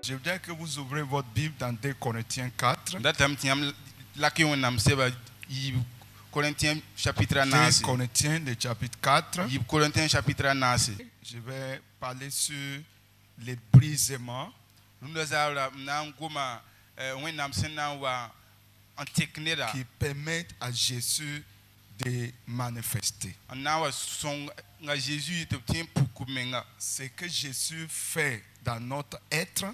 Je voudrais que vous ouvrez votre Bible dans 2 Corinthiens 4. 2 Corinthiens, le chapitre 4. Je vais parler sur les brisements qui permettent à Jésus de manifester. Ce que Jésus fait dans notre être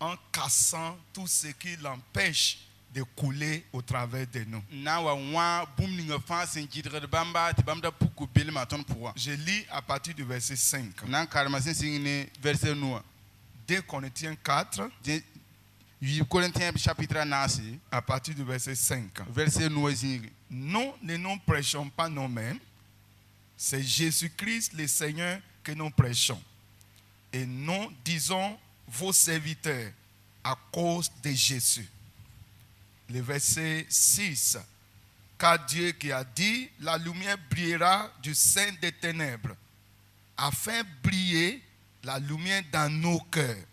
en cassant tout ce qui l'empêche de couler au travers de nous. Je lis à partir du verset 5. 2 Corinthiens 4, à partir du verset 5. Nous ne nous prêchons pas nous-mêmes, c'est Jésus-Christ le Seigneur que nous prêchons. Et nous disons vos serviteurs à cause de Jésus. Le verset 6. Car Dieu qui a dit, la lumière brillera du sein des ténèbres, afin briller la lumière dans nos cœurs,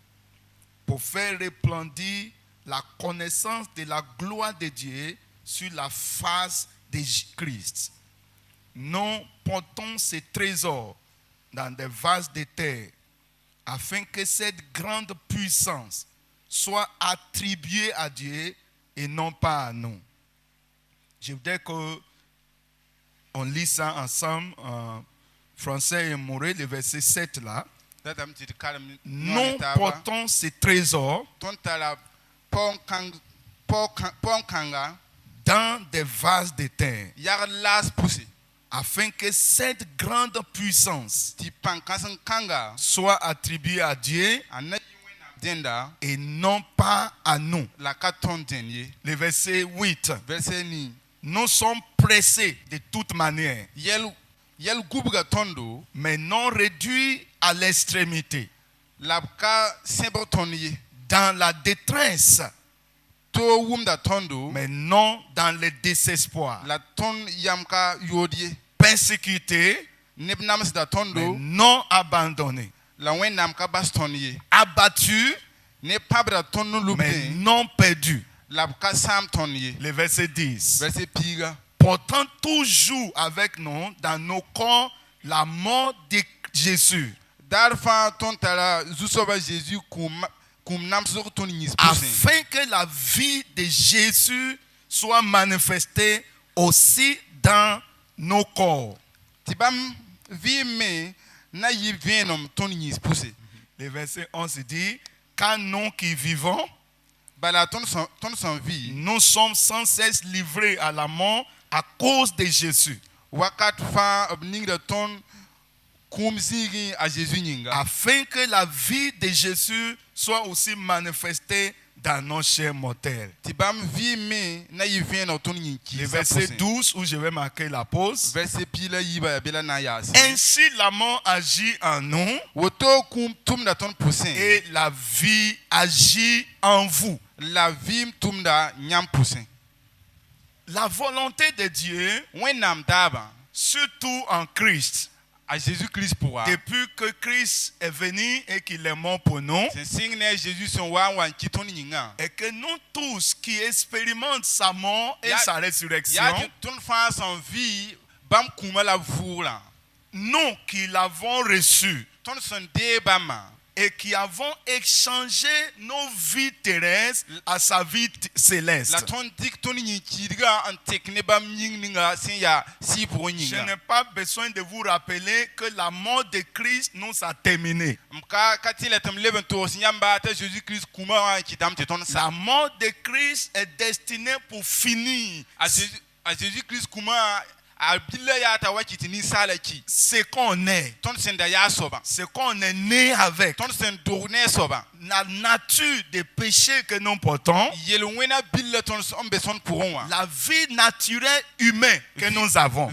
pour faire resplendir la connaissance de la gloire de Dieu sur la face de Christ. Nous portons ces trésors dans des vases de terre, afin que cette grande puissance soit attribuée à Dieu et non pas à nous. Je voudrais qu'on lise ça ensemble en français et mauré, le verset 7 là. Nous portons ces trésors dans des vases de terre, afin que cette grande puissance soit attribuée à Dieu et non pas à nous. Le verset 8. Nous sommes pressés de toute manière, mais non réduits à l'extrémité. Dans la détresse, mais non dans le désespoir. Persécutés, mais non abandonnés. Abattus, mais non perdus. Le verset 10. Portant toujours avec nous dans nos corps la mort de Jésus, afin que la vie de Jésus soit manifestée aussi dans nos corps. Le verset 11 dit, car nous qui vivons, nous sommes sans cesse livrés à la mort à cause de Jésus, afin que la vie de Jésus soit aussi manifestée dans nos chairs mortelles. Le verset 12 où je vais marquer la pause. Ainsi la mort agit en nous et la vie agit en vous. La volonté de Dieu, surtout en Christ, depuis que Christ est venu et qu'il est mort pour nous, et que nous tous qui expérimentent sa mort et sa résurrection, nous qui l'avons reçu et qui avons échangé nos vies terrestres à sa vie céleste, je n'ai pas besoin de vous rappeler que la mort de Christ nous a terminé. La mort de Christ est destinée pour finir ce qu'on est, ce qu'on est né avec, la nature des péchés que nous portons, la vie naturelle humaine que nous avons.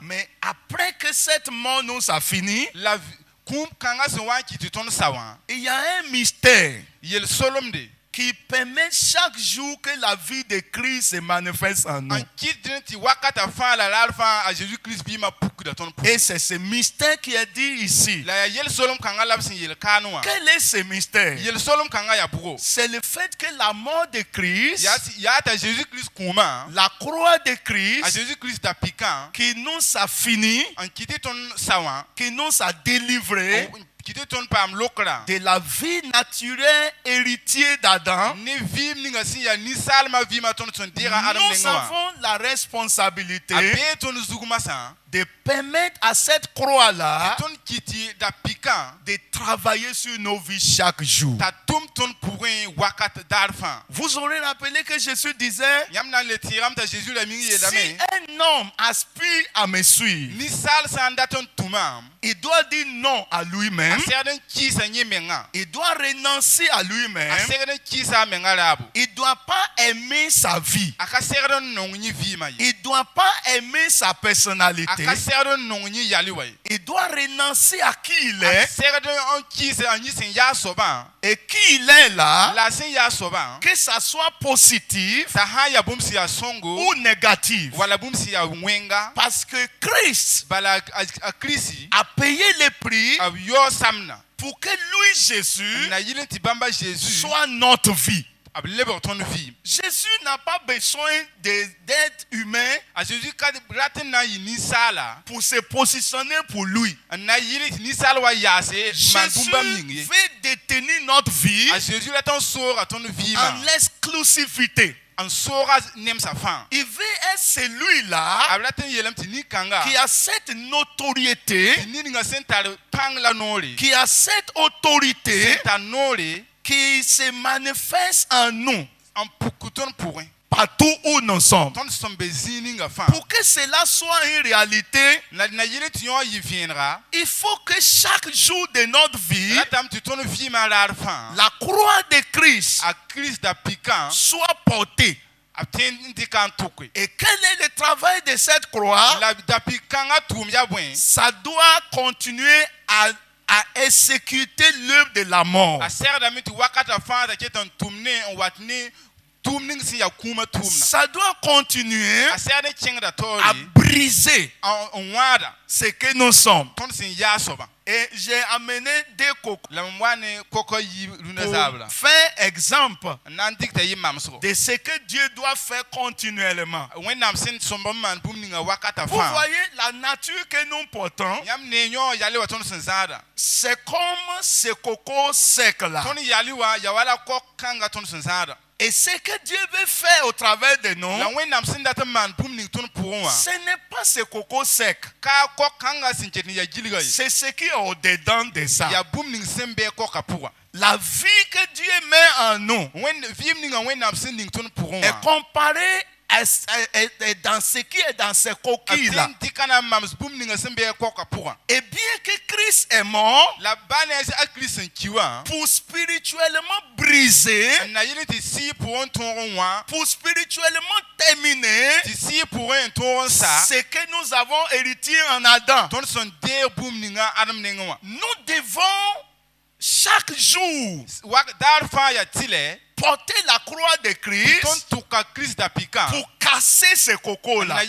Mais après que cette mort nous a fini, il y a un mystère qui permet chaque jour que la vie de Christ se manifeste en nous. Et c'est ce mystère qui est dit ici. Quel est ce mystère? C'est le fait que la mort de Christ, la croix de Christ, qui nous a fini, qui nous a délivrés de la vie naturelle héritier d'Adam. Nous avons la responsabilité de permettre à cette croix-là de travailler sur nos vies chaque jour. Vous aurez rappelé que Jésus disait, si un homme aspire à me suivre, il doit dire non à lui-même. Il doit renoncer à lui-même. Il ne doit pas aimer sa vie. Il ne doit pas aimer sa personnalité. Il doit renoncer à qui il est. Et qui il est là, que ça soit positif ou négatif. Parce que Christ a payé le prix pour que lui, Jésus, soit notre vie. Jésus n'a pas besoin d'être humain pour se positionner pour lui. Jésus veut détenir notre vie en l'exclusivité. Il veut être celui-là qui a cette notoriété, qui a cette autorité, qui se manifeste en nous partout où nous sommes. Pour que cela soit une réalité, il faut que chaque jour de notre vie, la croix de Christ soit portée. Et quel est le travail de cette croix? Ça doit continuer à exécuter l'œuvre de la mort. Ça doit continuer à briser ce que nous sommes. Et j'ai amené deux cocos pour faire exemple de ce que Dieu doit faire continuellement. Vous voyez la nature que nous portons, c'est comme ce coco sec là. Et ce que Dieu veut faire au travers de nous, ce n'est pas ce coco sec. C'est ce qui est au-dedans de ça. La vie que Dieu met en nous est comparée dans ce qui est dans ces coquilles là. Et bien que Christ est mort pour spirituellement briser, pour spirituellement terminer ce que nous avons hérité en Adam, nous devons chaque jour porter la croix de Christ pour casser ce coco-là.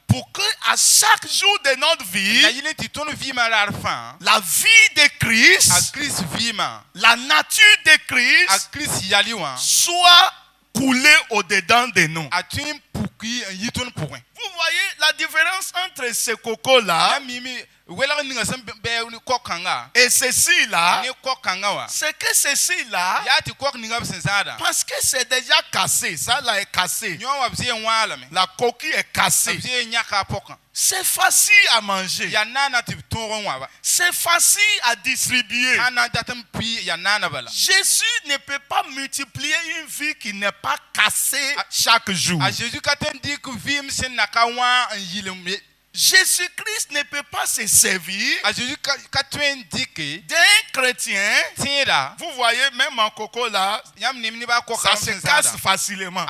Pour que à chaque jour de notre vie, la vie de Christ, la nature de Christ soit coulée au-dedans de nous. Vous voyez la différence entre ce coco-là et ceci-là, c'est que ceci-là, parce que c'est déjà cassé, ça là est cassé, la coquille est cassée, c'est facile à manger, c'est facile à distribuer. Jésus ne peut pas multiplier une vie qui n'est pas cassée chaque jour. Jésus-Christ ne peut pas se servir d'un chrétien. Vous voyez, même en coco là, ça se casse facilement.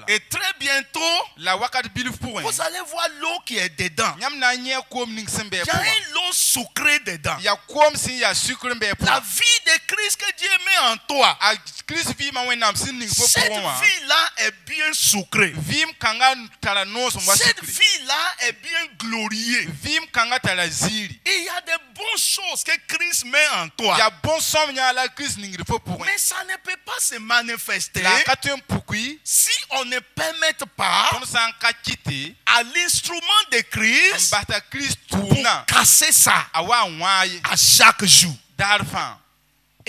Et très bientôt, vous allez voir l'eau qui est dedans. Il y a une eau sucrée dedans. La vie de Christ que Dieu met en toi, a Christ vi ma wena msini fo cette pour moi. vie-là est bien sucrée. Vim kanga tala no so moi Cette secret. vie-là est bien gloriée. Vim kanga tala ziri. Et il y a des bonnes choses que Christ met en toi. Ya bon som nya la Christ ningi fo pour moi. Mais ça ne peut pas se manifester La katem pukui si on ne permet pas ton san ka kiti à l'instrument de Christ mbata Christ pour tourna casser ça awa nwaye à chaque jour. darfan.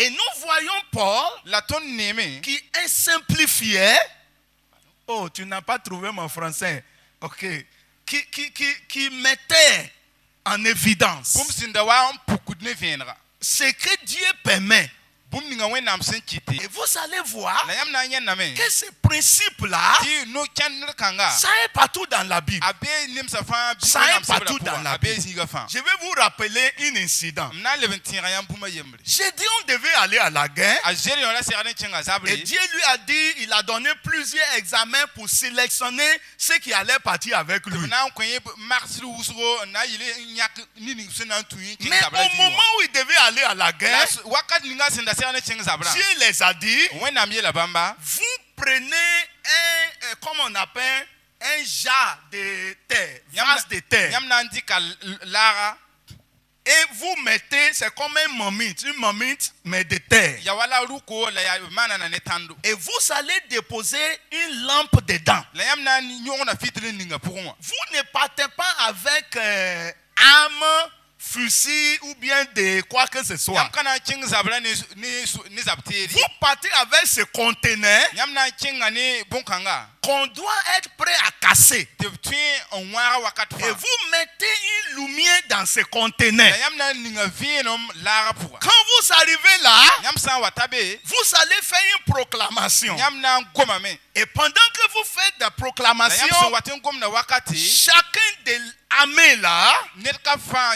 Et nous voyons Paul La ton neme qui est simplifié. Oh, tu n'as pas trouvé mon français. Ok. Qui mettait en évidence bum sinda wa pukudne vienra. ce que Dieu permet. Bum ninga wena msen kiti. Et vous allez voir Na yam na nyen na me. que ce principe-là, Ti no kan kanga. ça est partout dans la Bible. Abe nim sa fa bi Ça est partout dans la abe Bible. zinga fa. Je vais vous rappeler un incident. Na leventira yam buma yembre. Gédéon devait aller à la guerre. A jeri on la serane chenga Et zabri. Dieu lui a dit, il a donné plusieurs examens pour sélectionner ceux qui allaient partir avec lui. Na kwenye marsilu usuro na yile nyak nini sena tuyi Mais au moment où il devait aller à la guerre, wakat ninga senda serane chenga zabra. Dieu les a dit, Wena miye la bamba. vous prenez comment on appelle, un jar de terre, vase de terre, Yam na ndika lara. et vous mettez, c'est comme une marmite, mais de terre. Ya wala ruko la ya mana na netando. Et vous allez déposer une lampe dedans. La yam na nyon na fitre ninga pour moi. Vous ne partez pas avec arme, fusil ou bien de quoi que ce soit. Yam kana chenga zabra ni zabteri. Vous partez avec ce conteneur Yam na chenga ni bonkanga. qu'on doit être prêt à casser. Te tui on wara wakat Et fa. vous mettez une lumière dans ce conteneur. La yam na ninga vienom lara pour. Quand vous arrivez là, Yam sa watabe. vous allez faire une proclamation. Yam na goma me. Et pendant que vous faites des La yam proclamations, so waten gom na wakati. chacun des armées là, Net ka fa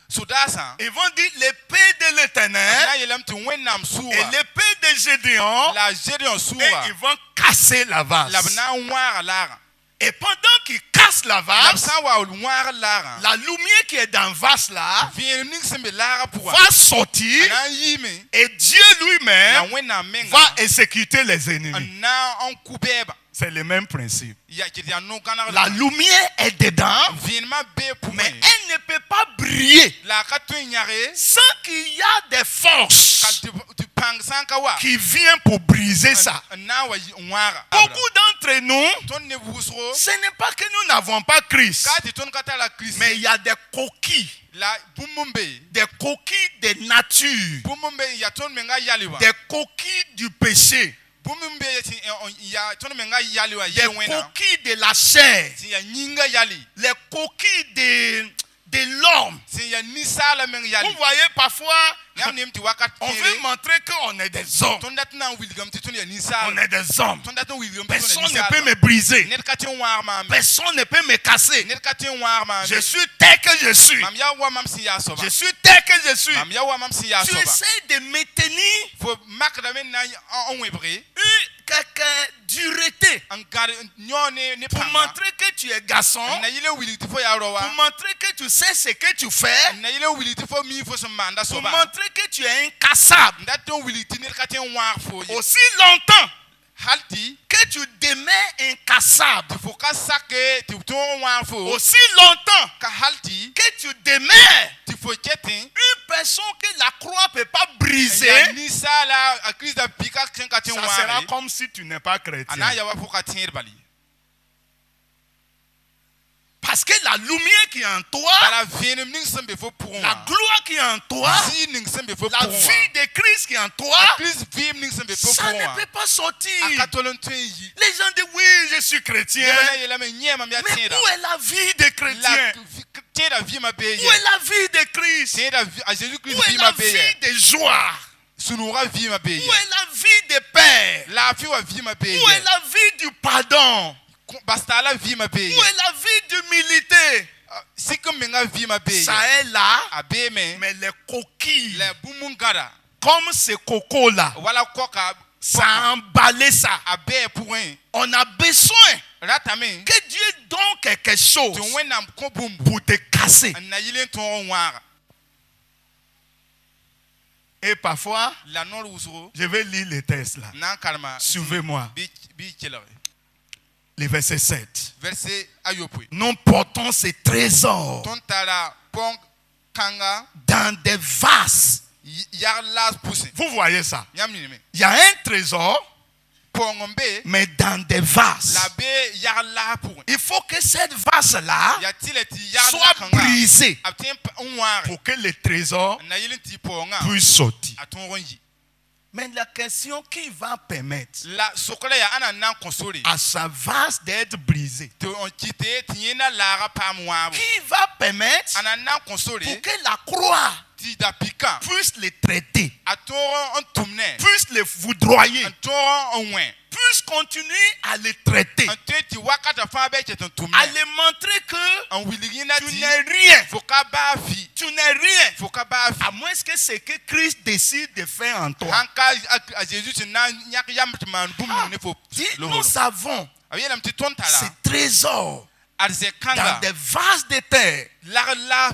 sudasa. ils vont dire l'épée de l'Éternel Na yelam tu wenam et suwa. l'épée de Gédéon, La Gédéon et suwa. ils vont casser la La vase. na wara lara. Et pendant qu'ils cassent la La vase, sa wa wara lara. la lumière qui est dans le vase là Vien ning sembe lara pour. va sortir Na yime. et Dieu Na lui-même wena menga. va exécuter les ennemis. Na on kubeba. C'est le même principe. Ya kiti no kana. La lumière est dedans, Vienma be pour mais moi. elle ne peut pas briller La katu nyare. sans qu'il y a des forces Tu pang sankawa. qui viennent pour briser ça. Na wa wara. Beaucoup d'entre nous, Ton ne wusro. ce n'est pas que nous n'avons pas Christ, Kati ton kata la Christ. mais il y a des coquilles, La bumumbe. des coquilles de nature, Bumumbe ya ton menga yaliwa. des coquilles du péché, Bumumbe ya ton menga yaliwa des yewena. coquilles de la chair, Si ya nyinga yali. les coquilles de l'homme. Si ya nisala menga yali. Vous voyez, parfois, Yam nem ti wakat on kere. veut montrer qu'on est des hommes. Ton dat na William ti ton ya On nisala. est des hommes. Ton dat William ti ton ya Personne ne nisala. peut me briser. Net kati war ma. Personne ne peut me casser. Net kati war ma. Je suis tel que je suis. Mam ya wa mam si ya soba. Je suis tel que je suis. Mam ya wa mam si ya Tu soba. essaies de maintenir Faut mak da men na on webre. quelque dureté Ankar nyone ne pour panga. montrer que tu es garçon, Na yile William ti fo ya rowa. pour montrer que tu sais ce que tu fais, Na yile William ti fo mi fo so manda pour soba. montrer que tu es incassable. Ndaton William ti net kati war fo. Aussi longtemps Halti que tu demeures incassable, faut ka sake ti ton war fo. aussi longtemps Ka halti que tu demeures ti fo ketin. une personne que la croix ne peut pas briser, Ya nisala a Christ da pika ken kati ça sera war. comme si tu n'es pas chrétien. Ana ya wa fo ka tin bali. Parce que la lumière qui est en toi, Bala venem ning sembe fo pour la moi. gloire qui est en toi, Si ning sembe fo la pour moi. vie de Christ qui est en toi, Christ vim ning sembe fo ça pour ne moi. peut pas sortir. Akatolon twenyi. Les gens disent oui, je suis chrétien. Yela yela me nyema mi Mais atira. où est la vie de La chrétien? tiera vie ma beye. Où est la vie de Christ? Tiera a Jésus Christ Où est vie la ma vie beye. de joie? Sunura vie ma beye. Où est la vie de paix? La vie wa vie ma beye. Où est la vie du pardon? Basta la vie ma beye. Où est la vie d'humilité? Si comme menga vie ma beye. Ça est là, Abeme. mais les coquilles, La bumungara. comme ce coco-là, Wala koka. ça a emballé ça. Abe pour un. On a besoin Ratame. que Dieu donne quelque chose Tu wenam ko bumbu. pour te casser. Na yile ton wara. Et parfois, la non usuro je vais lire les textes là. nan karma Suivez-moi. bi kelare. Le verset 7. Verset ayopui. Nous portons ces trésors Ton tala pong kanga dans des vases. yar las pousse. Vous voyez ça? Nyam ni me. Il y a un trésor, Pongombe mais dans des vases. la be yar la pour. Il faut que cette vase-là Ya tileti yar la soit kanga. brisée Abtien onware. pour que le trésor Na yilenti ponga puisse sortir. aton ronji. Mais la question qui va permettre La sokola ya ana nan konsole. à sa vase d'être brisée, Te on kite tiena lara pa mwabo. qui va permettre Ana nan konsole pour que la croix ti da pika. puisse les traiter, Atoro on tumne. puisse les foudroyer, Atoro on wen. puisse continuer à les traiter, Anteti wakata fa be cheton tumne. à les montrer que En wiligina tu ti n'es rien, foka ba fi. tu n'es rien, Foka ba fi. à moins que ce que Christ décide de faire en toi. Hanka a Jésus na nyak yam man bum ne fo. Dit, nous savons Abiela mti tontala. ces trésors Arze dans kanga. des vases de terre La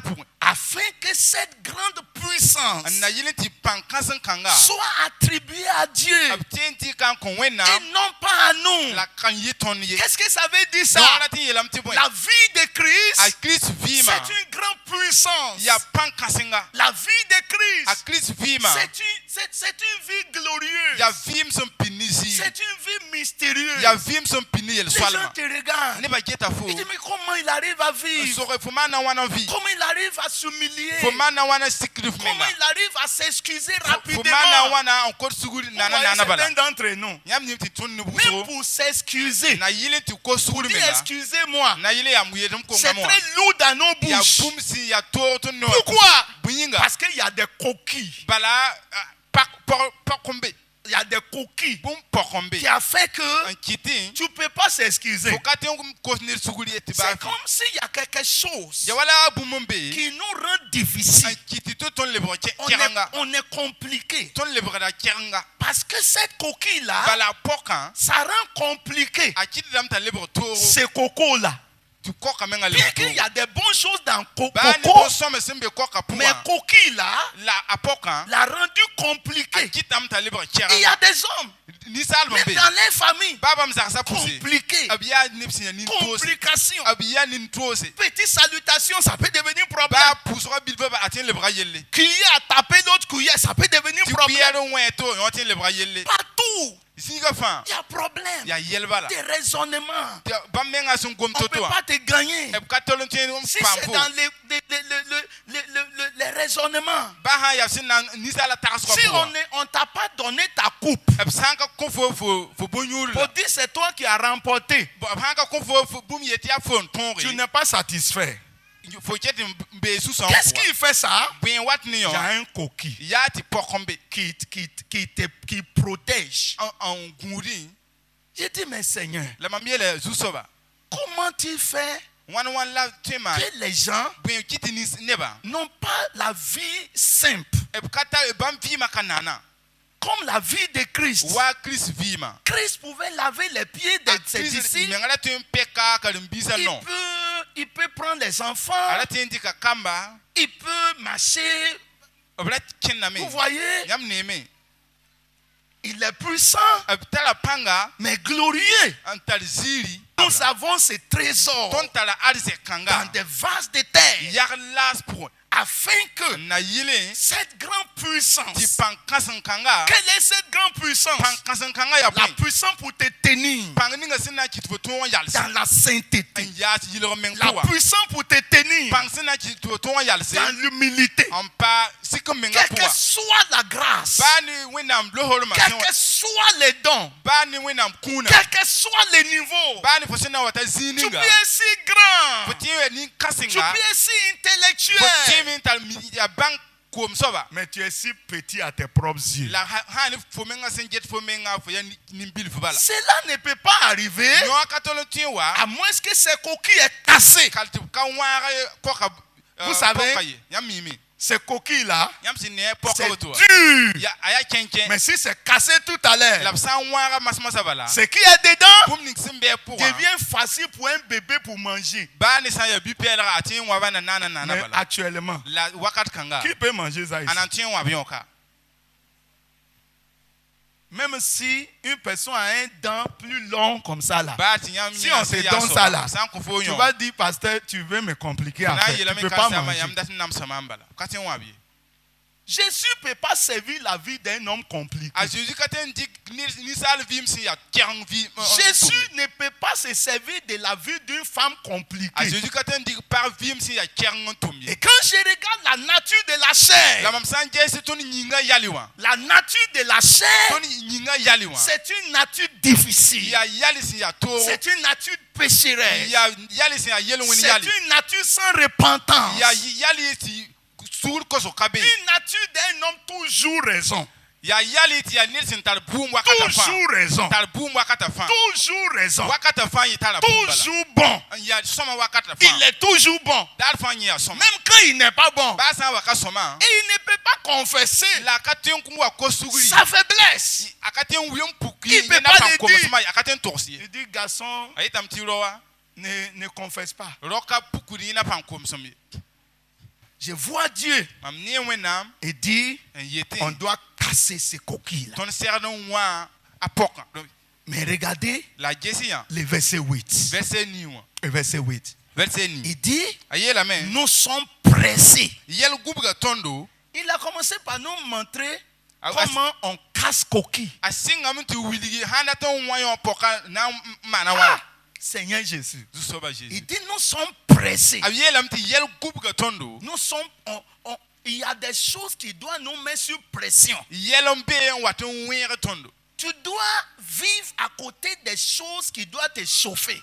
pour. afin que cette grande puissance Na yilenti pankansen kanga. soit attribuée à Dieu Abtienti kan konwena. et non pas à nous. La kan yiton ye. Qu'est-ce que ça veut dire ça? Non la ti yelam ti boy. La vie de A Christ, Christ vima. c'est une grande puissance. Ya pankansenga. La vie de A Christ, Christ vima. c'est une vie glorieuse. Ya vim son pinisi. C'est une vie mystérieuse. Ya vim son pini yel Les gens swalma. te regardent. Ne ba geta fo. Ils disent, mais comment il arrive à vivre? Sore fo mana wana vi. Comment il arrive à s'humilier? Fo mana wana sikrif Comment menga. il arrive à s'excuser Fo mana rapidement? wana encore suguri Vous nana voyez, nana bala. certains d'entre nous, Yam ni ti tun ni même buso. pour s'excuser, Na yile ti ko suguri dit menga. excusez-moi, Na yile ya muye dum ko c'est ngamo. très lourd dans nos Ya bouches. bum si ya to to no. Pourquoi? Buyinga. Parce qu'il y a des coquilles. Bala pa kombe. Il y a des coquilles Bum pokombe. qui a fait que Un kiti. tu ne peux pas s'excuser. Fo katen ko ni suguri eti ba. C'est comme s'il y a quelque chose Ya wala bumombe. qui nous rend Un difficile. kiti to ton le broche On keranga. est compliqué. Ton le brada keranga. Parce que cette coquille-là, Bala pokan. ça rend compliqué A kiti dam ta le bro toro. ce coco-là. Tu ko kamenga le Bien bro. qu'il y a des bonnes choses dans Ba ni coco, ko somme sembe ko ka mais puma. coquille-là La apokan. l'a rendu A compliqué. kiti dam ta le bro Il y keranga. a des hommes, Ni sal même bombe. dans les familles, Baba mzakasa pousse. compliqués. Abiya nipsi ni tose. Complications. Abiya ni tose. Petite salutation, ça peut devenir problème. Ba poussera bilbe ba atien le bras yelle. Cuillère à taper l'autre cuillère, ça peut devenir Tu problème. pierre ouais to on atien le bras yelle. Partout, Ici ga fan. il y a problème. Ya yelba la. Des raisonnements. Ba menga son gom On ne toto. peut pas te gagner. E ka tolon tien on Si c'est pampo. dans les raisonnements. Ba ha ya sin na ni sala tax ko. Si on t'a pas donné ta coupe, E sanka ko fo bonyul. pour dire c'est toi qui as remporté, Ba hanka ko fo bum yeti a fon tonri. tu n'es pas satisfait. Faut que tu be sous son. Qu'est-ce qui fait ça? Bien wat ni Il y yo. a un coquille Ya ti pokombe. qui protège. En gouri. J'ai dit, mais Seigneur, La mamie le zusoba. comment tu fais One la tema. que les gens Bien kiti ni neba. n'ont pas la vie simple E kata e bam vi makanana. comme la vie de Christ? Wa Chris vima. Christ pouvait laver les pieds de ses Chris disciples. ngala tu peka ka mbisa non. Il peut prendre les enfants, Ala tindi ka kamba. il peut marcher. Obla kenna me. Vous voyez, Yam neme. il est puissant, Tala panga mais glorieux. antal ziri. Nous avons ces trésors Ton tala arze dans kanga. des vases de terre Yar las pour. afin que Na yile cette grande ti puissance, pan kasan kanga. quelle est cette grande puissance? Pan kasan kanga ya La point. puissance pour te tenir Pan ninga sina ki to to yalse. dans la sainteté. An ya ti yile men La kwa. puissance pour te tenir Pan sina ki to yalse. dans l'humilité. On pa sikom menga Quelle que kwa. soit la grâce, Bani wenam lohol ma. quels que soient les dons, Bani wenam kuna. quel que soit le niveau, Bani fosina wata tu zininga. peux être si grand, Potiwe ni tu kasinga. peux être si intellectuel, Potiwe tal ya bank kom soba. mais tu es si petit à tes propres yeux. La ha ni fomenga senget fomenga fo ya ni bil fo bala. Cela ne peut pas arriver No katolo tiwa. à moins que ces coquilles est cassé. Kalti ka wara ko ka. Vous savez, ya mimi. Ces coquilles-là, Yam sine poka c'est woto. dur. Ya aya kenken. Mais si c'est cassé tout à l'heure, La sa wara masma bala. ce qui est dedans Bum ning simbe pour. devient facile pour un bébé pour manger. Bani sa ya bipela atin wa bana nana Mais bala. actuellement, La wakat kanga. qui peut manger ça ici? Anantien wa bionka. Même si une personne a un dent plus long comme ça là, Si si on te donne ça là, tu vas dire, pasteur, tu veux me compliquer en fait. Tu ne peux pas manger. Jésus ne peut pas servir la vie d'un homme compliqué. Jésus ne peut pas se servir de la vie d'une femme compliquée. Et quand je regarde la nature de la chair, la nature de la chair, c'est une nature difficile. C'est une nature pécheresse. C'est une nature sans repentance. Une nature d'un homme toujours raison. Toujours raison. Toujours raison. Toujours bon. Il est toujours bon. Même quand il n'est pas bon. Et il ne peut pas confesser sa faiblesse. Il ne peut pas le dire. Il dit, garçon, ne confesse pas. Je vois Dieu et dit, on doit casser ces coquilles-là. Mais regardez le verset 8. Verset 8. Il dit, nous sommes pressés. Il a commencé par nous montrer comment on casse coquilles. Seigneur Jésus. Il dit, nous sommes pressés. Nous sommes, il y a des choses qui doivent nous mettre sur pression. Tu dois vivre à côté des choses qui doivent te chauffer.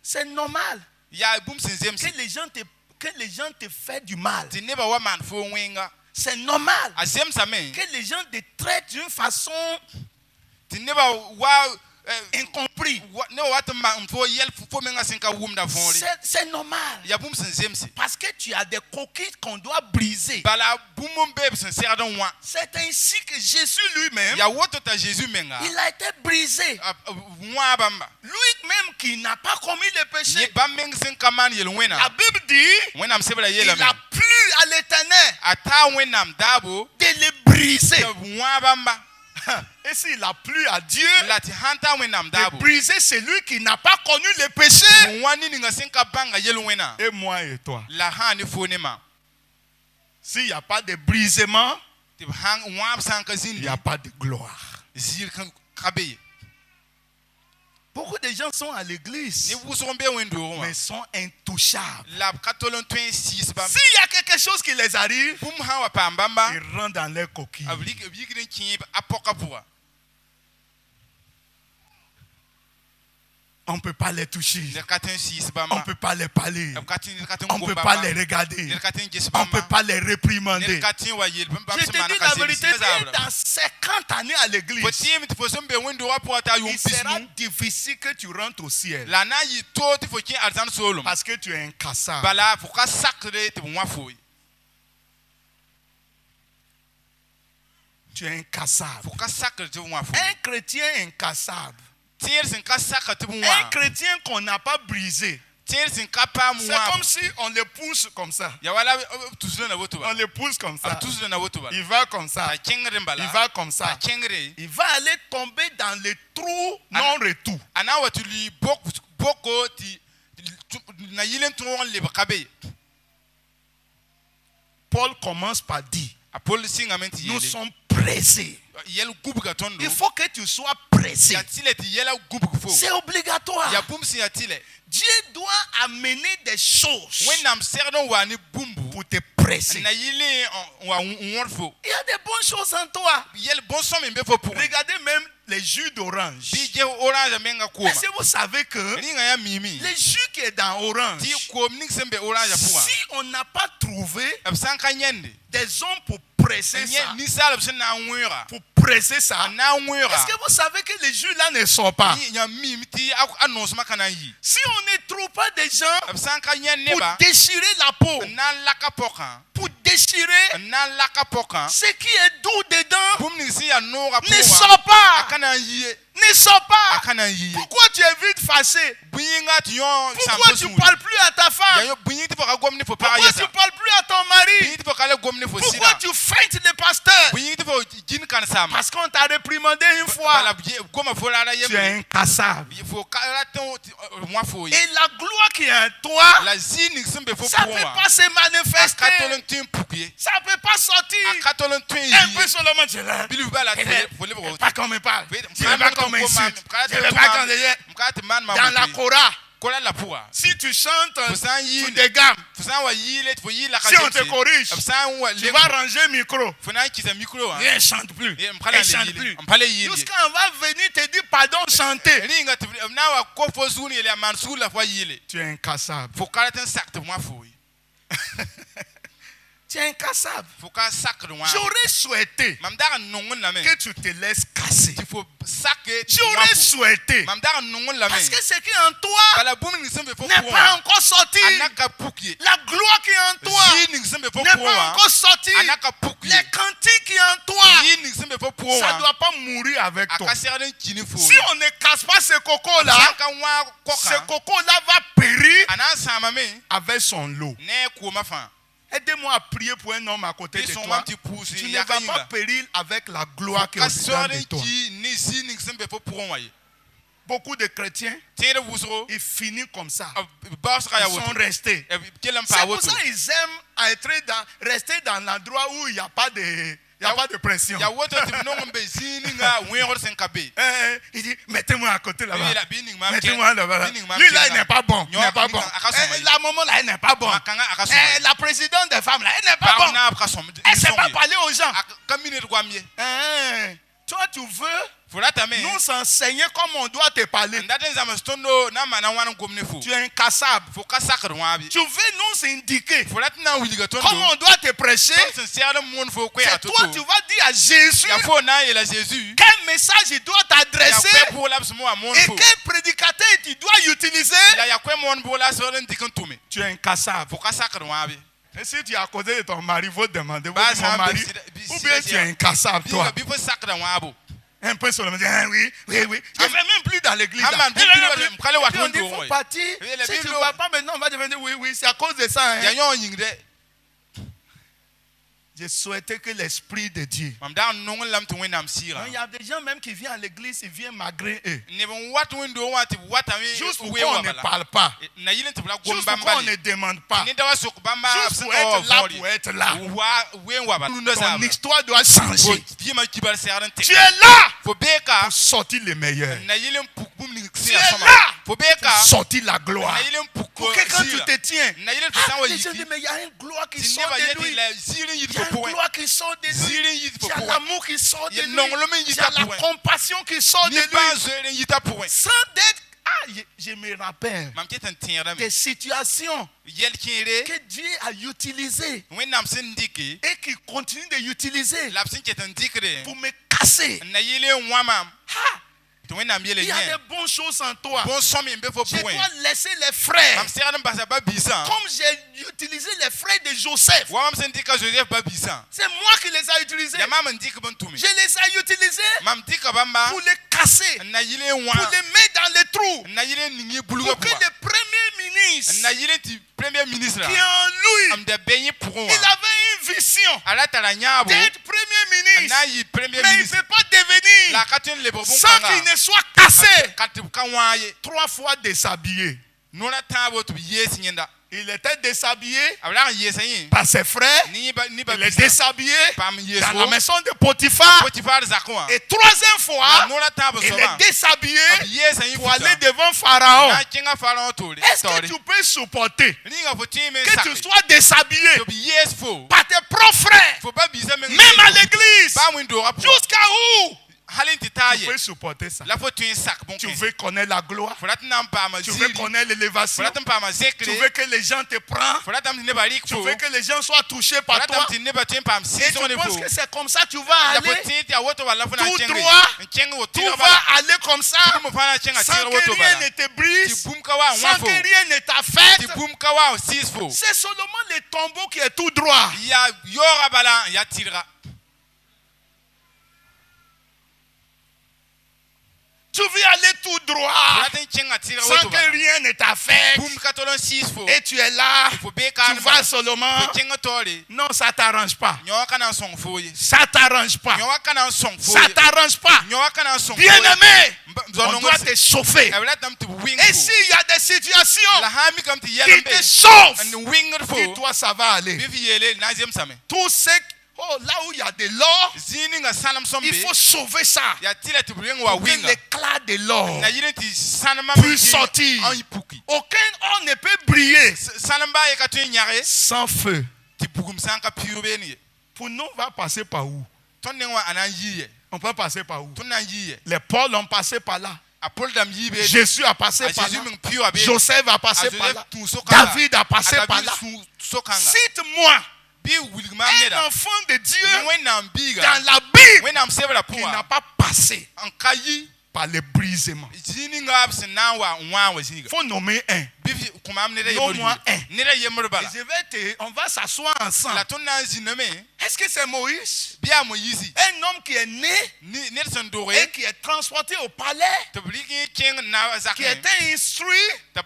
C'est normal que les gens te fassent du mal. C'est normal que les gens te traitent d'une façon incompris. C'est normal. Parce que tu as des coquilles qu'on doit briser. C'est ainsi que Jésus lui-même, il a été brisé. Lui-même qui n'a pas commis le péché. La Bible dit, il a plu à l'Éternel de le briser. Et s'il a plu à Dieu de briser celui qui n'a pas connu le péché, et moi et toi, s'il n'y a pas de brisement, il n'y a pas de gloire. Beaucoup de gens sont à l'église, mais sont intouchables. S'il y a quelque chose qui les arrive, ils rentrent dans leur coquille. On ne peut pas les toucher. On ne peut pas les parler. On ne peut pas les regarder. On ne peut pas les réprimander. Je te dis la vérité, dans 50 années à l'église, il sera difficile que tu rentres au ciel. Parce que tu es incassable. Tu es incassable. Un chrétien incassable. Un chrétien qu'on n'a pas brisé. C'est comme si on le pousse comme ça. On le pousse comme ça. Il va comme ça. Il va comme ça. Il va aller tomber dans le trou non retour. Paul commence par dire, nous sommes pressés. Il faut que tu sois pressé. C'est obligatoire. Dieu doit amener des choses pour te presser. Il y a des bonnes choses en toi. Regardez même les jus d'orange. Est-ce que vous savez que le jus qui est dans orange, si on n'a pas trouvé des hommes pour presser ça, pour presser ça, est-ce que vous savez que les jus là ne sont pas? Si on ne trouve pas des gens pour déchirer la peau, pour déchirer ce qui est doux dedans, ne sort pas. Ne sors pas. Pourquoi tu es vite fâché? Pourquoi tu ne parles plus à ta femme? Pourquoi tu ne parles plus à ton mari? Pourquoi tu feintes le pasteur? Parce qu'on t'a réprimandé une fois. Tu es incassable. Et la gloire qui est en toi, ça ne peut pas se manifester. Ça ne peut pas sortir. Un peu seulement, tu es là. Pas qu'on me parle. Je ne veux pas qu'on m'insulte. Je ne veux pas qu'on me dans la Korah. Si tu chantes, tu dégames. Si on te corrige, tu vas ranger le micro. Il ne chante plus. Il ne chante plus. Jusqu'à on va venir te dire pardon, chanter. Tu es incassable. Tu es incassable. J'aurais souhaité que tu te laisses casser. J'aurais souhaité. Parce que ce qui est en toi n'est pas encore sorti. La gloire qui est en toi n'est pas encore sortie. Les cantiques qui est en toi, ça ne doit pas mourir avec toi. Si on ne casse pas ce coco-là, ce coco-là va périr avec son lot. Aidez-moi à prier pour un homme à côté de toi. Tu ne vas pas périr avec la gloire qui est au-dedans de toi. Beaucoup de chrétiens, ils finissent comme ça. Ils sont restés. C'est pour ça qu'ils aiment rester dans l'endroit où il n'y a pas de pression. Il dit, mettez-moi à côté là-bas. Mettez-moi là-bas. Lui là, il n'est pas bon. Il n'est pas bon. La maman là, elle n'est pas bon. La présidente des femmes là, elle n'est pas bon. Elle ne sait pas parler aux gens. Toi, tu veux nous enseigner comment on doit te parler. Tu es incassable. Tu veux nous indiquer comment on doit te prêcher. C'est toi, tu vas dire à Jésus quel message il doit t'adresser et quel prédicateur tu dois utiliser. Tu es incassable. Et si tu es à côté de ton mari, il faut demander, mon mari, ou bien tu es incassable, toi. Un peu sur le oui. Je ne vais même plus dans l'église. On dit, il faut partir. Si tu ne vas pas maintenant, on va devenir oui, c'est à cause de ça. Je souhaitais que l'Esprit de Dieu. Il y a des gens même qui viennent à l'église, ils viennent malgré eux. Juste pour qu'on ne parle pas. Juste pour qu'on ne demande pas. Juste pour être là. Ton histoire doit changer. Tu es là pour sortir le meilleur. Tu es là pour sortir la gloire. Pour que quand tu te tiens, les gens disent, mais il y a une gloire qui sort de lui. Il y a une gloire qui sort de lui. Il y a l'amour qui sort de lui. Il y a la compassion qui sort de lui. Sans d'être... je me rappelle des situations que Dieu a utilisées et qui continue d'utiliser pour me casser. Il y a des bonnes choses en toi. Je dois laisser les frères. Comme j'ai utilisé les frères de Joseph. C'est moi qui les ai utilisés. Je les ai utilisés pour les casser. Pour les mettre dans les trous. Pour que le premier ministre qui est en lui, il avait une vision d'être premier ministre. Mais il ne peut pas devenir sans qu'il ne soit cassé. 3 fois déshabillé. Il était déshabillé par ses frères. Il est déshabillé dans la maison de Potiphar. Et 3e fois, il est déshabillé pour aller devant Pharaon. Est-ce que tu peux supporter que tu sois déshabillé par tes propres frères, même à l'église, jusqu'à où? Tu peux supporter ça. Tu veux connaître la gloire. Tu veux connaître l'élévation. Tu veux que les gens te prennent. Tu veux que les gens soient touchés par toi. Et tu penses que c'est comme ça que tu vas aller tout droit. Tu vas aller comme ça sans que rien ne te brise, sans que rien ne t'affecte. C'est seulement le tombeau qui est tout droit. Tu veux aller tout droit sans que rien ne t'affecte. Et tu es là, tu vois seulement. Non, ça t'arrange pas. Ça t'arrange pas. Ça t'arrange pas. Bien-aimé, on doit te chauffer. Et s'il y a des situations qui te chauffent, dis-toi ça va aller. Tout ce là où il y a de l'or, il faut sauver ça. Pour que l'éclat de l'or puisse sortir. Aucun or ne peut briller sans feu. Pour nous, on va passer par où? On peut passer par où? Les Paul ont passé par là. Jésus a passé par là. Joseph a passé par là. David a passé par là. Cite-moi un enfant de Dieu dans la Bible qui n'a pas passé par le brisement. Il faut nommer un. Nomme-moi un. On va s'asseoir ensemble. Est-ce que c'est Moïse? Un homme qui est né et qui est transporté au palais, qui était instruit dans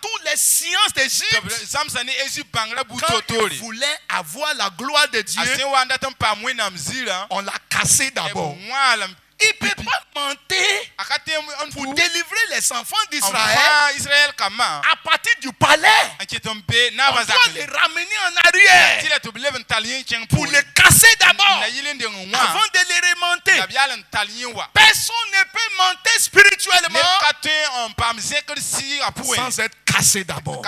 toutes les sciences d'Égypte. Quand il voulait avoir la gloire de Dieu, on l'a cassé d'abord. Il ne peut pas mentir pour délivrer les enfants d'Israël à partir du palais. On doit les ramener en arrière pour les casser d'abord avant de les remonter. Personne ne peut mentir spirituellement sans être cassé d'abord.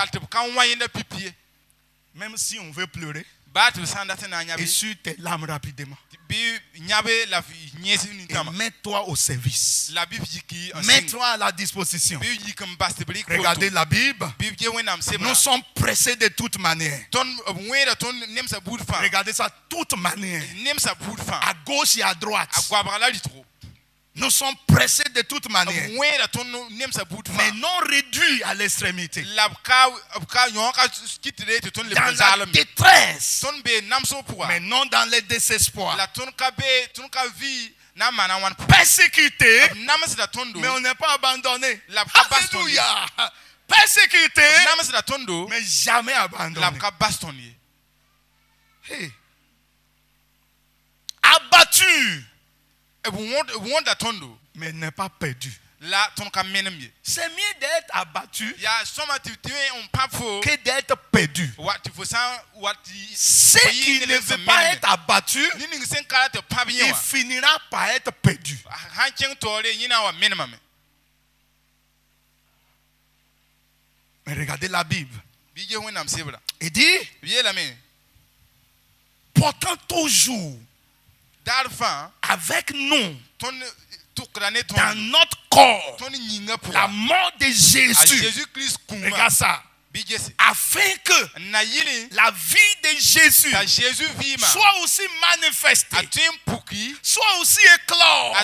Même si on veut pleurer, essuie tes larmes rapidement. Et mets-toi au service. Mets-toi à la disposition. Regardez la Bible. Nous sommes pressés de toute manière. Regardez ça, toute manière. À gauche et à droite. Nous sommes pressés de toute manière, mais non réduits à l'extrémité. Dans la détresse, mais non dans le désespoir. Persécuté, mais on n'est pas abandonné. Alléluia. Persécuté, mais jamais abandonné. Hey. Abattu, mais n'est pas perdu. C'est mieux d'être abattu que d'être perdu. Ceux qui ne veulent pas être abattus, il finira par être perdu. Mais regardez la Bible. Il dit, pourtant toujours avec nous dans notre corps la mort de Jésus. Regarde ça. Afin que la vie de Jésus soit aussi manifestée, soit aussi éclore.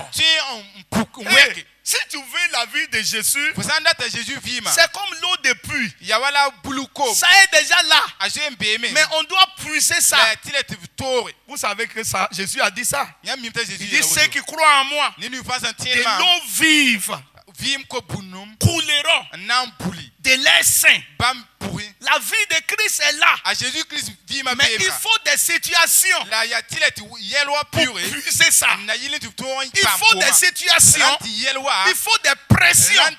Hey, si tu veux la vie de Jésus, c'est comme l'eau de pluie. Ça est déjà là. Mais on doit puiser ça. Vous savez que ça, Jésus a dit ça. Il dit ceux qui croient en moi, de l'eau vive couleront de l'air saint. La vie de Christ est là. Mais il faut des situations pour puiser ça. Il faut des situations. Il faut des pressions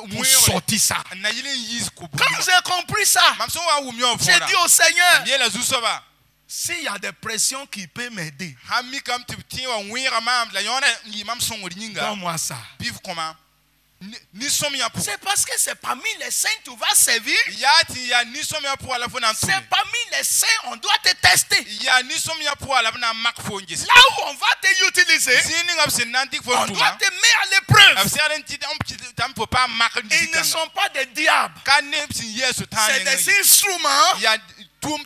pour sortir ça. Quand j'ai compris ça, j'ai dit au Seigneur, s'il y a des pressions qui peuvent m'aider, donne-moi ça. C'est parce que c'est parmi les saints que tu vas servir. C'est parmi les saints on doit te tester. Là où on va te utiliser, on doit te mettre à l'épreuve. Ils ne sont pas des diables. C'est des instruments pour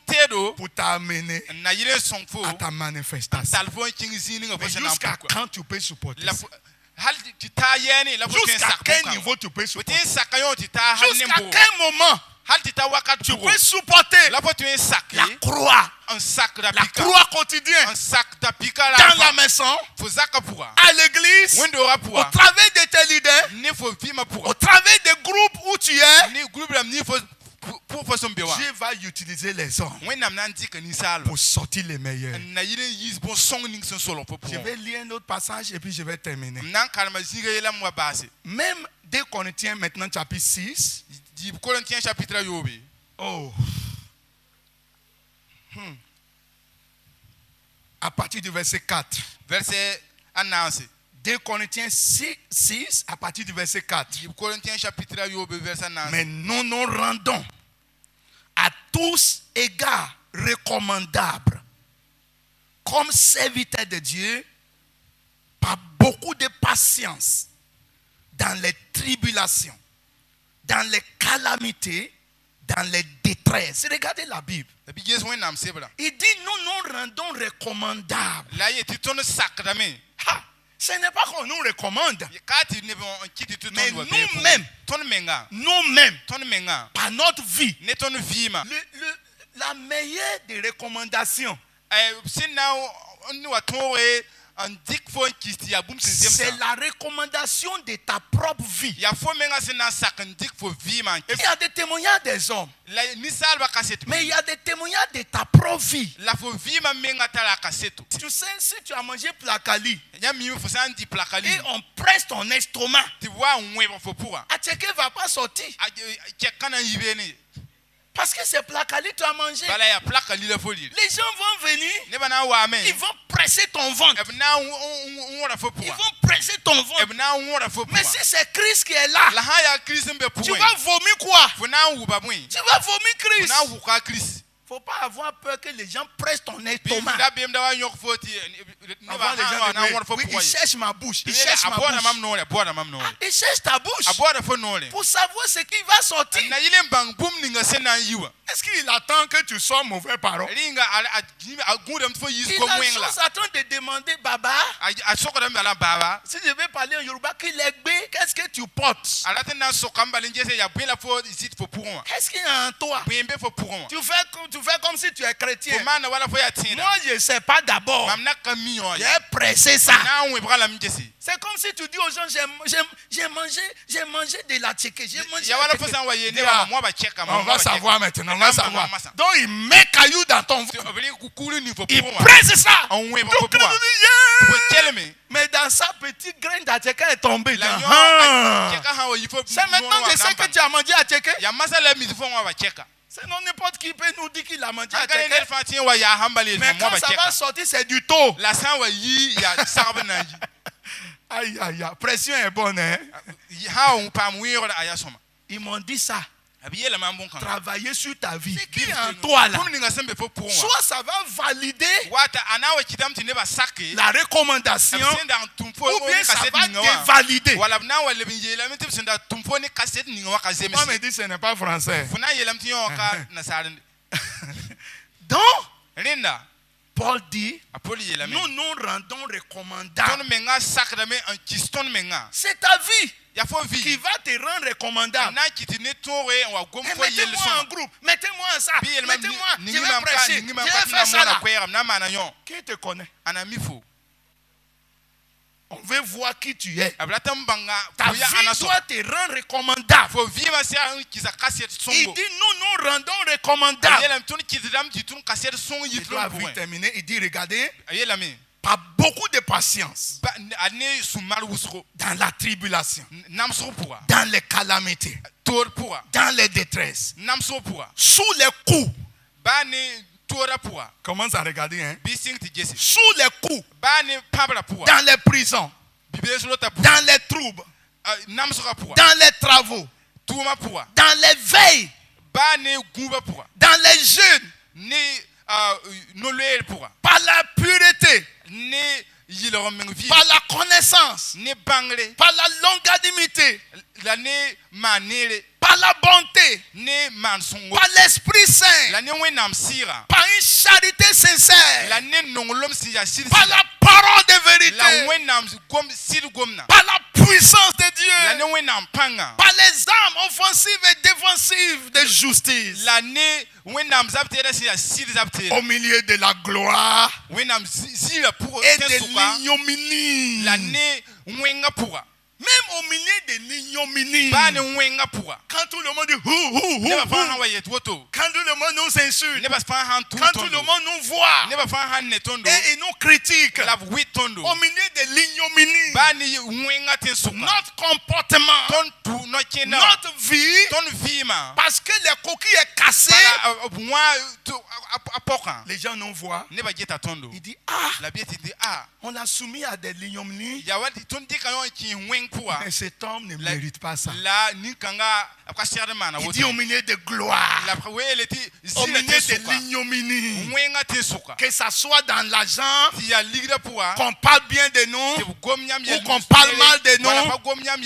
t'amener à ta manifestation. Mais jusqu'à quand tu peux supporter ça? Jusqu'à quel niveau tu peux supporter? Jusqu'à quel moment Tu peux supporter la croix. Un sac La croix quotidienne. Un sac dans la maison, à l'église, au travers de tes leaders, au travers des groupes où tu es. Dieu va utiliser les hommes pour sortir les meilleurs. Je vais lire un autre passage et puis je vais terminer. Même 2 Corinthiens maintenant chapitre 6. Oh. À partir du verset 4. Verset annoncé. 2 Corinthiens 6 à partir du verset 4. Mais nous nous rendons à tous égards recommandables comme serviteurs de Dieu par beaucoup de patience dans les tribulations, dans les calamités, dans les détresses. Regardez la Bible. Il dit nous nous rendons recommandables. Ce n'est pas qu'on nous recommande, mais nous-mêmes, par notre vie, la meilleure des recommandations, c'est la recommandation de ta propre vie. Il y a des témoignages des hommes, mais il y a des témoignages de ta propre vie. Tu sais, si tu as mangé placali et on presse ton estomac, Atcheke ne va pas sortir. Parce que c'est placali tu as mangé. Les gens vont venir. Ils vont presser ton ventre. Ils vont presser ton ventre. Mais si c'est Christ qui est là, tu vas vomir quoi? Tu vas vomir Christ. Il ne faut pas avoir peur que les gens pressent ton estomac. Il cherche ma bouche. Il cherche ma bouche. Il cherche ta bouche pour savoir ce qui va sortir. Est-ce qu'il attend que tu sois mauvais parole? Il a juste attend de demander Baba. Si je vais parler en Yoruba, qu'est-ce que tu portes? Qu'est-ce qu'il y a en toi? Tu fais comme si tu es chrétien. Moi, je ne sais pas d'abord. J'ai pressé ça. C'est comme si tu dis aux gens, j'ai mangé de la tchéké. On va savoir maintenant. On va savoir. Donc il met caillou dans ton ventre. Il presse ça. Mais dans sa petite graine d'atchéké est tombée. C'est maintenant que je sais que tu as mangé atchéké. Sinon, n'importe qui peut nous dire qu'il a mangé atchéké. Mais quand ça va sortir, c'est du taux. Aïe, aïe, aïe. Pression est bonne, hein? Ils m'ont dit ça. Travailler sur ta vie. C'est qui est en toi là? Soit ça va valider la recommandation, ou bien ça va dévalider. Moi me dit ce n'est pas français. Donc, Paul dit, nous nous rendons recommandables. C'est ta vie qui va te rendre recommandable. Mettez-moi en groupe, mettez-moi en ça, mettez-moi, je vais prêcher, je vais faire ça là. Qui te connaît? On veut voir qui tu es. Ta vie doit te rendre recommandable. Il dit nous nous rendons recommandables. Il doit vite terminer. Il dit regardez, par beaucoup de patience, dans la tribulation, dans les calamités, dans les détresses, sous les coups. Commence à regarder, hein? Sous les coups, dans les prisons, dans les troubles, dans les travaux, dans les veilles, dans les jeûnes, par la pureté, par la connaissance, par la longanimité, par la bonté, par l'Esprit Saint, par une charité sincère, par la parole de vérité, par la puissance de Dieu. Par les armes offensives et défensives de justice. Au milieu de la gloire et de l'ignominie. Même au milieu de l'ignominie, quand tout le monde dit quand tout le monde nous insulte, quand tout le monde nous voit et nous critique, au milieu de l'ignominie, notre comportement, notre vie, parce que le coquille est cassé, les gens nous voient, ils disent on l'a soumis à des l'ignominie. Mais cet homme ne mérite pas ça. Il dit au milieu de gloire, au milieu de l'ignominie, que ça soit dans l'argent, qu'on parle bien de nous, ou qu'on parle mal de nous,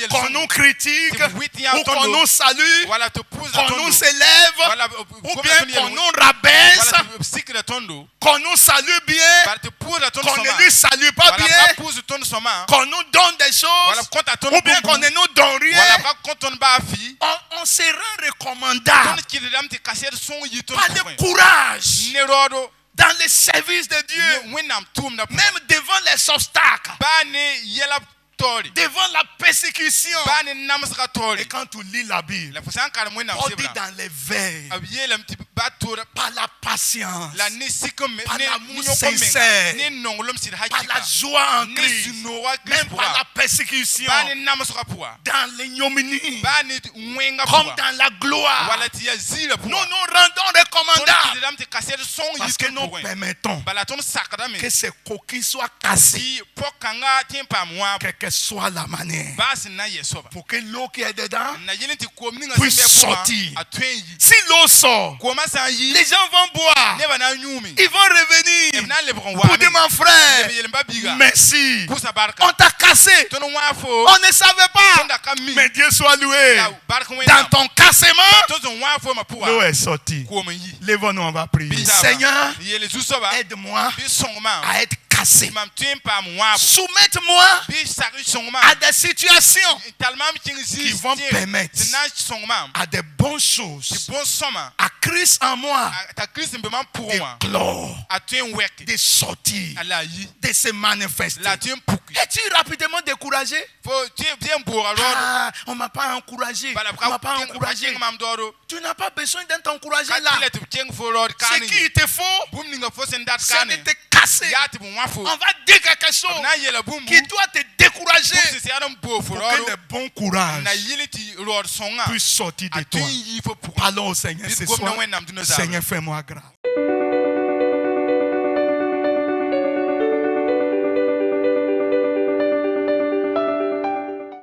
qu'on nous critique, ou qu'on nous salue, qu'on nous s'élève, ou bien qu'on nous rabaisse, qu'on nous salue bien, qu'on ne lui salue pas bien, qu'on nous donne des choses, ou bien qu'on ne nous donne rien, on se rend recommandable par le courage dans le service de Dieu, même devant les obstacles, devant la persécution. Et quand tu lis la Bible, on dit dans les veilles, par la patience, par l'amour sincère, par la joie en Christ, même par la persécution, dans l'ignominie, comme dans la gloire, nous nous rendons recommandables parce que nous permettons que ces coquilles soient cassées, quelle que soit la manière, pour que l'eau qui est dedans puisse sortir. Si l'eau sort, les gens vont boire, ils vont revenir pour dire mon frère, merci, on t'a cassé, on ne savait pas, mais Dieu soit loué. Dans ton cassement, l'eau est sortie. Lève-nous, on va prier. Seigneur, aide-moi à être cassé. Soumette-moi à des situations qui vont permettre à des bonnes choses, à Christ en moi, de clore, de sortir, de se manifester. Es-tu rapidement découragé? On ne m'a pas encouragé. On m'a pas encouragé. Tu n'as pas besoin d'être encouragé là. Ce qu'il te faut, c'est de te casser. On va dire quelque chose qui doit te décourager pour que le bon courage puisse sortir de toi. Parlons au Seigneur ce soir. Seigneur, fais-moi grâce.